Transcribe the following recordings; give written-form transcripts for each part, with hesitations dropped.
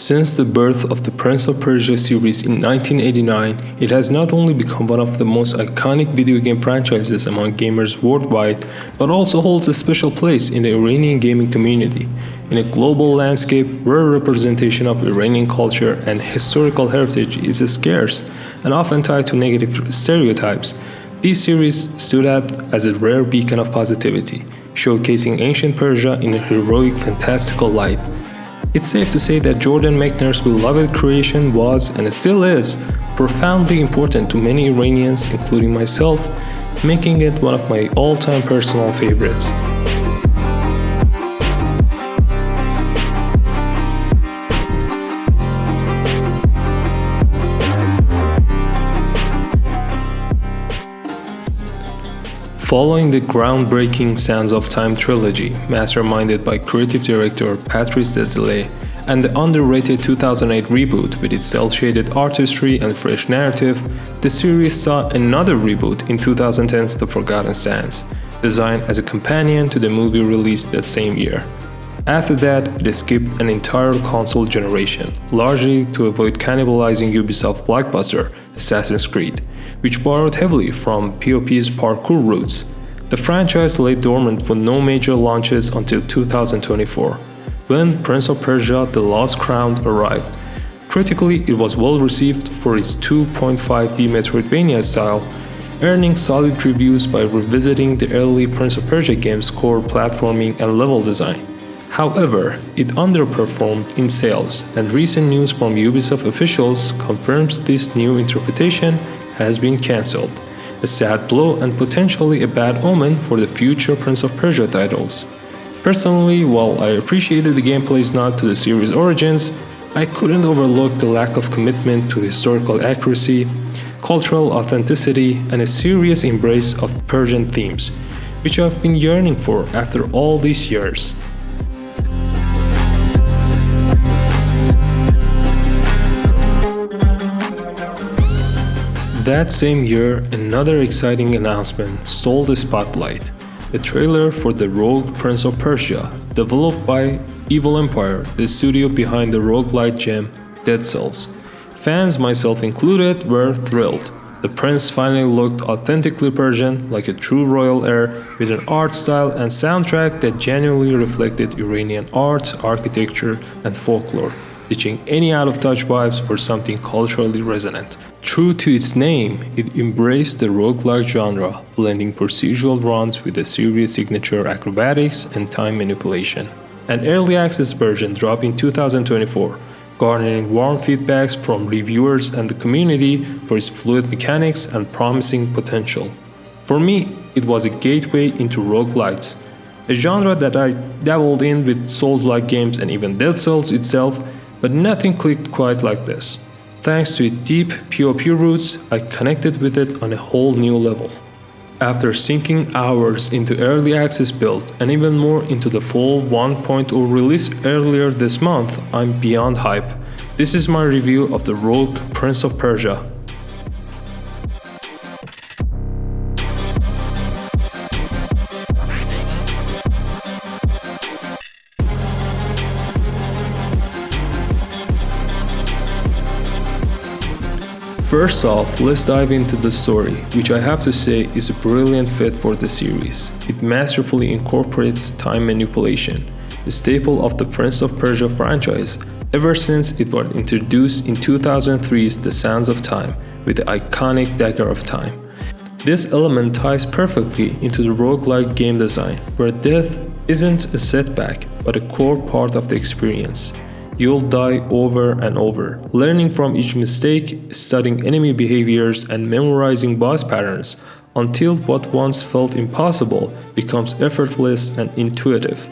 Since the birth of the Prince of Persia series in 1989, it has not only become one of the most iconic video game franchises among gamers worldwide, but also holds a special place in the Iranian gaming community. In a global landscape where representation of Iranian culture and historical heritage is scarce and often tied to negative stereotypes, this series stood out as a rare beacon of positivity, showcasing ancient Persia in a heroic, fantastical light. It's safe to say that Jordan Mechner's beloved creation was, and still is, profoundly important to many Iranians, including myself, making it one of my all-time personal favorites. Following the groundbreaking Sands of Time trilogy, masterminded by creative director Patrice Désilets, and the underrated 2008 reboot with its cel-shaded artistry and fresh narrative, the series saw another reboot in 2010's The Forgotten Sands, designed as a companion to the movie released that same year. After that, it skipped an entire console generation, largely to avoid cannibalizing Ubisoft blockbuster Assassin's Creed, which borrowed heavily from PoP's parkour roots. The franchise lay dormant with no major launches until 2024, when Prince of Persia: The Lost Crown arrived. Critically, it was well received for its 2.5D Metroidvania style, earning solid reviews by revisiting the early Prince of Persia game's core platforming and level design. However, it underperformed in sales, and recent news from Ubisoft officials confirms this new interpretation has been cancelled, a sad blow and potentially a bad omen for the future Prince of Persia titles. Personally, while I appreciated the gameplay's nod to the series' origins, I couldn't overlook the lack of commitment to historical accuracy, cultural authenticity, and a serious embrace of Persian themes, which I've been yearning for after all these years. That same year, another exciting announcement stole the spotlight: a trailer for the Rogue Prince of Persia, developed by Evil Empire, the studio behind the rogue-lite gem Dead Cells. Fans, myself included, were thrilled. The prince finally looked authentically Persian, like a true royal heir, with an art style and soundtrack that genuinely reflected Iranian art, architecture, and folklore, ditching any out-of-touch vibes for something culturally resonant. True to its name, it embraced the roguelike genre, blending procedural runs with the series' signature acrobatics and time manipulation. An early access version dropped in 2024, garnering warm feedbacks from reviewers and the community for its fluid mechanics and promising potential. For me, it was a gateway into roguelites, a genre that I dabbled in with Souls-like games and even Dead Cells itself, but nothing clicked quite like this. Thanks to its deep PoP roots, I connected with it on a whole new level. After sinking hours into early access build and even more into the full 1.0 release earlier this month, I'm beyond hype. This is my review of the Rogue Prince of Persia. First off, let's dive into the story, which I have to say is a brilliant fit for the series. It masterfully incorporates time manipulation, a staple of the Prince of Persia franchise ever since it was introduced in 2003's The Sands of Time with the iconic Dagger of Time. This element ties perfectly into the roguelike game design, where death isn't a setback, but a core part of the experience. You'll die over and over, learning from each mistake, studying enemy behaviors, and memorizing boss patterns until what once felt impossible becomes effortless and intuitive.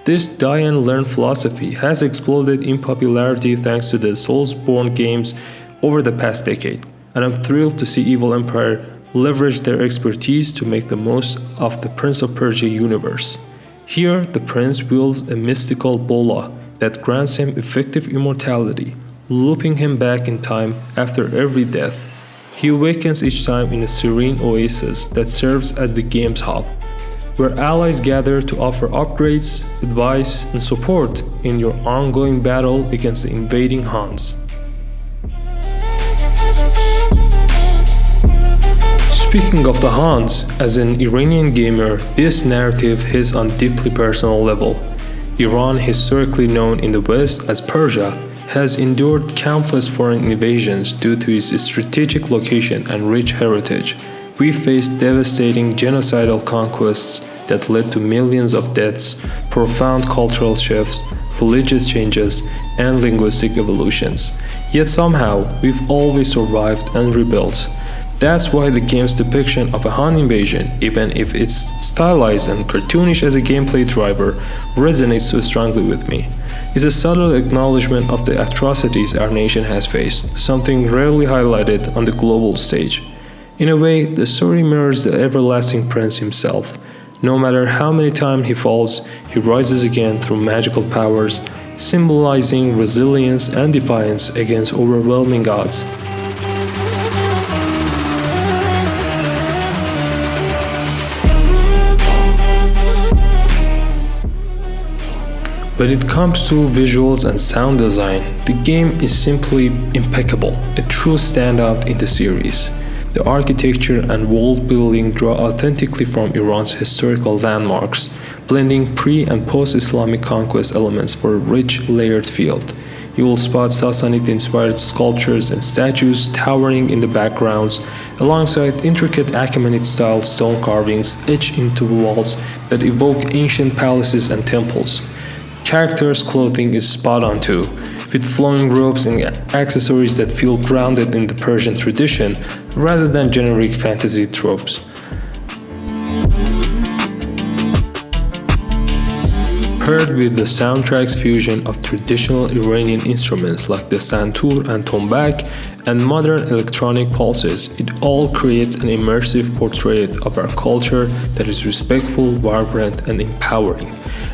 This die and learn philosophy has exploded in popularity thanks to the Soulsborne games over the past decade, and I'm thrilled to see Evil Empire leverage their expertise to make the most of the Prince of Persia universe. Here, the prince wields a mystical bola that grants him effective immortality, looping him back in time after every death. He awakens each time in a serene oasis that serves as the game's hub. where allies gather to offer upgrades, advice, and support in your ongoing battle against the invading Huns. Speaking of the Huns, as an Iranian gamer, this narrative hits on a deeply personal level. Iran, historically known in the West as Persia, has endured countless foreign invasions due to its strategic location and rich heritage. We faced devastating genocidal conquests that led to millions of deaths, profound cultural shifts, religious changes, and linguistic evolutions. Yet somehow, we've always survived and rebuilt. That's why the game's depiction of a Han invasion, even if it's stylized and cartoonish as a gameplay driver, resonates so strongly with me. It's a subtle acknowledgement of the atrocities our nation has faced, something rarely highlighted on the global stage. In a way, the story mirrors the everlasting prince himself. No matter how many times he falls, he rises again through magical powers, symbolizing resilience and defiance against overwhelming odds. When it comes to visuals and sound design, the game is simply impeccable, a true standout in the series. The architecture and world building draw authentically from Iran's historical landmarks, blending pre- and post-Islamic conquest elements for a rich, layered field. You will spot Sassanid-inspired sculptures and statues towering in the backgrounds, alongside intricate Achaemenid-style stone carvings etched into walls that evoke ancient palaces and temples. Characters' clothing is spot on too, with flowing robes and accessories that feel grounded in the Persian tradition rather than generic fantasy tropes. Paired with the soundtrack's fusion of traditional Iranian instruments like the santur and tombak and modern electronic pulses, it all creates an immersive portrait of our culture that is respectful, vibrant, and empowering.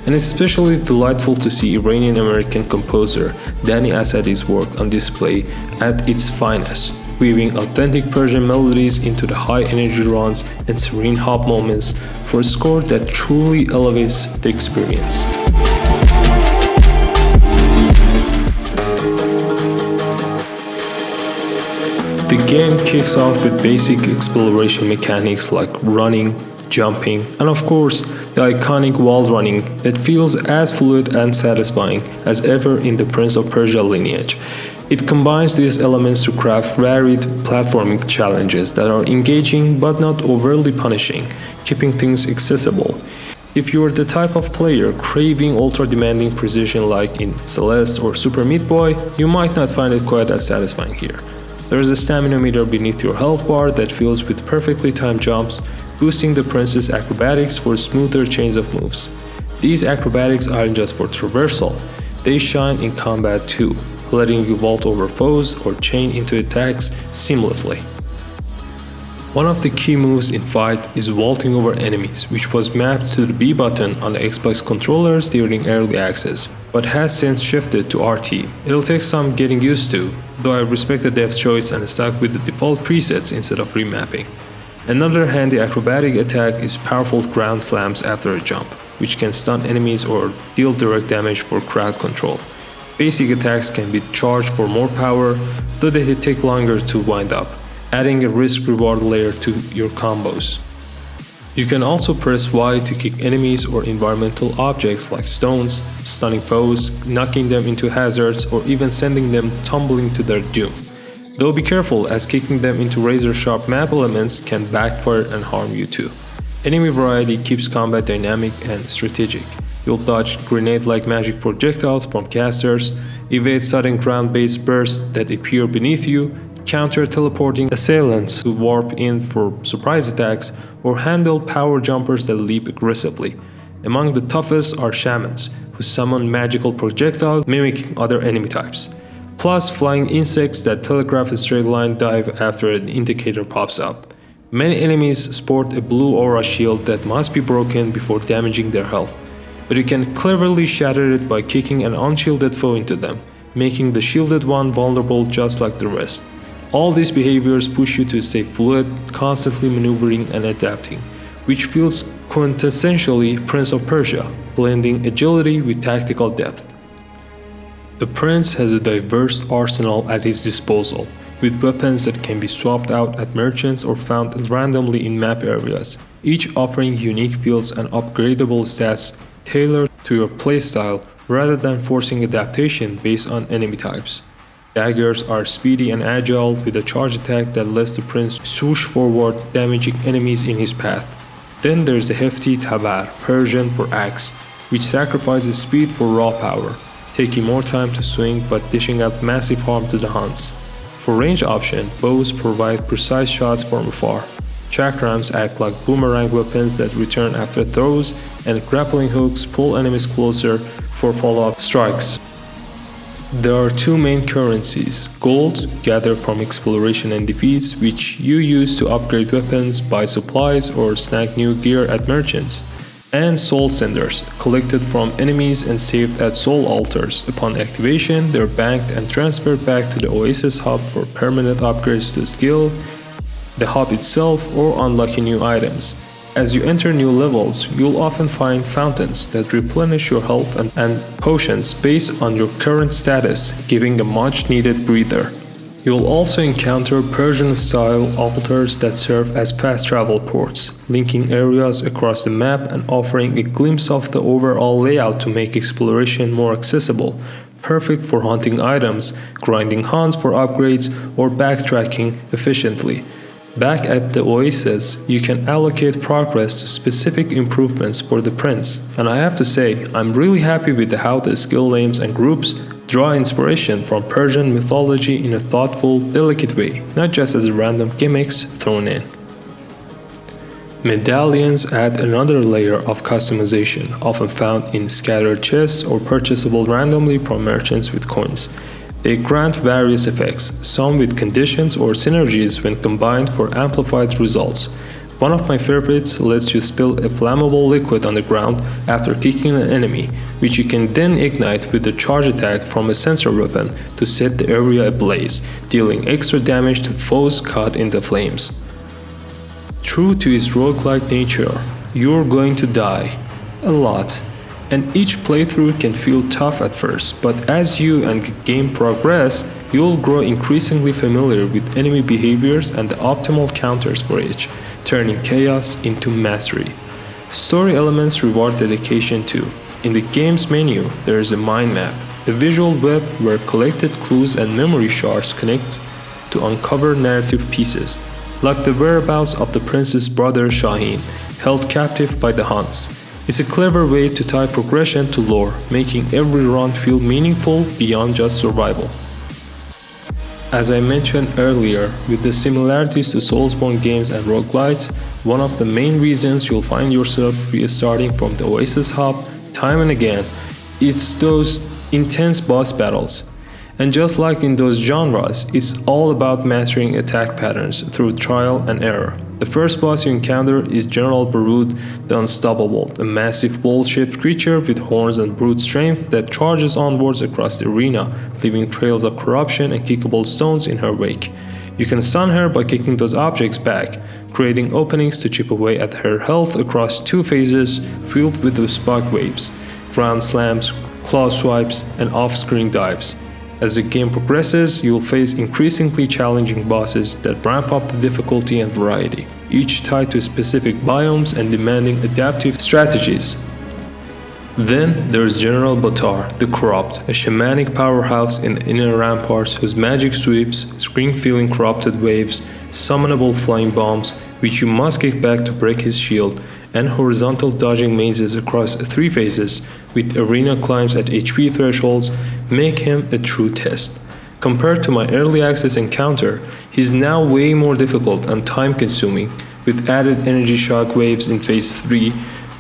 And it's especially delightful to see Iranian-American composer Danny Assadi's work on display at its finest, weaving authentic Persian melodies into the high-energy runs and serene hop moments for a score that truly elevates the experience. The game kicks off with basic exploration mechanics like running, jumping, and of course, the iconic wall running that feels as fluid and satisfying as ever in the Prince of Persia lineage. It combines these elements to craft varied platforming challenges that are engaging but not overly punishing, keeping things accessible. If you are the type of player craving ultra-demanding precision like in Celeste or Super Meat Boy, you might not find it quite as satisfying here. There is a stamina meter beneath your health bar that fills with perfectly timed jumps, boosting the prince's acrobatics for smoother chains of moves. These acrobatics aren't just for traversal, they shine in combat too, letting you vault over foes or chain into attacks seamlessly. One of the key moves in fight is vaulting over enemies, which was mapped to the B button on the Xbox controllers during early access, but has since shifted to RT. It'll take some getting used to, though I respect the dev's choice and stuck with the default presets instead of remapping. Another handy acrobatic attack is powerful ground slams after a jump, which can stun enemies or deal direct damage for crowd control. Basic attacks can be charged for more power, though they take longer to wind up, adding a risk-reward layer to your combos. You can also press Y to kick enemies or environmental objects like stones, stunning foes, knocking them into hazards, or even sending them tumbling to their doom. Though be careful, as kicking them into razor-sharp map elements can backfire and harm you too. Enemy variety keeps combat dynamic and strategic. You'll dodge grenade-like magic projectiles from casters, evade sudden ground-based bursts that appear beneath you, counter teleporting assailants who warp in for surprise attacks, or handle power jumpers that leap aggressively. Among the toughest are shamans, who summon magical projectiles mimicking other enemy types. Plus flying insects that telegraph a straight line dive after an indicator pops up. Many enemies sport a blue aura shield that must be broken before damaging their health, but you can cleverly shatter it by kicking an unshielded foe into them, making the shielded one vulnerable just like the rest. All these behaviors push you to stay fluid, constantly maneuvering and adapting, which feels quintessentially Prince of Persia, blending agility with tactical depth. The prince has a diverse arsenal at his disposal, with weapons that can be swapped out at merchants or found randomly in map areas, each offering unique feels and upgradable stats tailored to your playstyle rather than forcing adaptation based on enemy types. Daggers are speedy and agile with a charge attack that lets the prince swoosh forward, damaging enemies in his path. Then there's the hefty tabar, Persian for axe, which sacrifices speed for raw power, taking more time to swing but dishing out massive harm to the Huns. For range option, bows provide precise shots from afar. Chakrams act like boomerang weapons that return after throws, and grappling hooks pull enemies closer for follow-up strikes. There are two main currencies: gold, gathered from exploration and defeats, which you use to upgrade weapons, buy supplies, or snag new gear at merchants, and soul cinders, collected from enemies and saved at soul altars. Upon activation, they're banked and transferred back to the Oasis hub for permanent upgrades to skill, the hub itself, or unlocking new items. As you enter new levels, you'll often find fountains that replenish your health and potions based on your current status, giving a much needed breather. You'll also encounter Persian-style altars that serve as fast travel ports, linking areas across the map and offering a glimpse of the overall layout to make exploration more accessible, perfect for hunting items, grinding hunts for upgrades, or backtracking efficiently. Back at the Oasis, you can allocate progress to specific improvements for the prince, and I have to say, I'm really happy with how the skill names and groups draw inspiration from Persian mythology in a thoughtful, delicate way, not just as random gimmicks thrown in. Medallions add another layer of customization, often found in scattered chests or purchasable randomly from merchants with coins. They grant various effects, some with conditions or synergies when combined for amplified results. One of my favorites lets you spill a flammable liquid on the ground after kicking an enemy, which you can then ignite with a charge attack from a sensor weapon to set the area ablaze, dealing extra damage to foes caught in the flames. True to its roguelike nature, you're going to die. A lot. And each playthrough can feel tough at first, but as you and the game progress, you'll grow increasingly familiar with enemy behaviors and the optimal counters for each, turning chaos into mastery. Story elements reward dedication too. In the game's menu, there is a mind map, a visual web where collected clues and memory shards connect to uncover narrative pieces, like the whereabouts of the prince's brother Shaheen, held captive by the Huns. It's a clever way to tie progression to lore, making every run feel meaningful beyond just survival. As I mentioned earlier, with the similarities to Soulsborne games and roguelites, one of the main reasons you'll find yourself restarting from the Oasis hub time and again, it's those intense boss battles. And just like in those genres, it's all about mastering attack patterns through trial and error. The first boss you encounter is General Barud the Unstoppable, a massive ball-shaped creature with horns and brute strength that charges onwards across the arena, leaving trails of corruption and kickable stones in her wake. You can stun her by kicking those objects back, creating openings to chip away at her health across two phases filled with the spike waves, ground slams, claw swipes, and off-screen dives. As the game progresses, you'll face increasingly challenging bosses that ramp up the difficulty and variety, each tied to specific biomes and demanding adaptive strategies. Then there's General Batar, the Corrupt, a shamanic powerhouse in the inner ramparts whose magic sweeps, screen-filling corrupted waves, summonable flying bombs, which you must kick back to break his shield, and horizontal dodging mazes across 3 phases with arena climbs at HP thresholds make him a true test. Compared to my early access encounter, he's now way more difficult and time-consuming, with added energy shock waves in phase 3,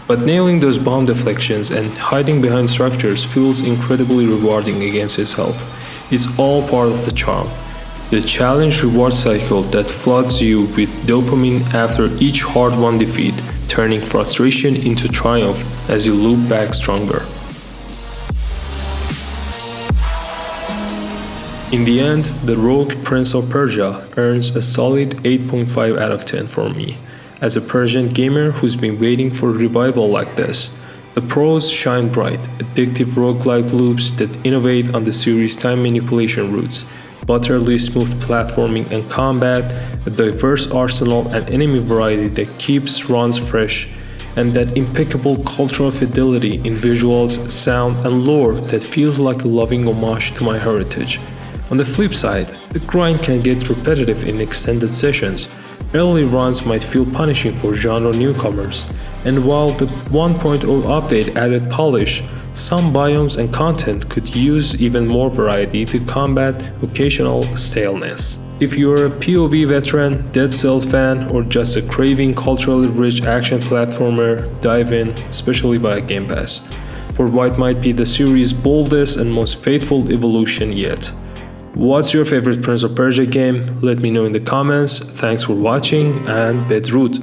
but nailing those bomb deflections and hiding behind structures feels incredibly rewarding against his health. It's all part of the charm. The challenge reward cycle that floods you with dopamine after each hard-won defeat, turning frustration into triumph as you loop back stronger. In the end, the Rogue Prince of Persia earns a solid 8.5 out of 10 for me. as a Persian gamer who's been waiting for a revival like this. The pros shine bright, addictive roguelite loops that innovate on the series' time manipulation routes, butterly smooth platforming and combat, a diverse arsenal and enemy variety that keeps runs fresh, and that impeccable cultural fidelity in visuals, sound, and lore that feels like a loving homage to my heritage. On the flip side, the grind can get repetitive in extended sessions. Early runs might feel punishing for genre newcomers, and while the 1.0 update added polish, some biomes and content could use even more variety to combat occasional staleness. If you're a PoE veteran, Dead Cells fan, or just a craving culturally rich action platformer, dive in, especially via Game Pass, for what might be the series' boldest and most faithful evolution yet. What's your favorite Prince of Persia game? Let me know in the comments. Thanks for watching and Bedroot.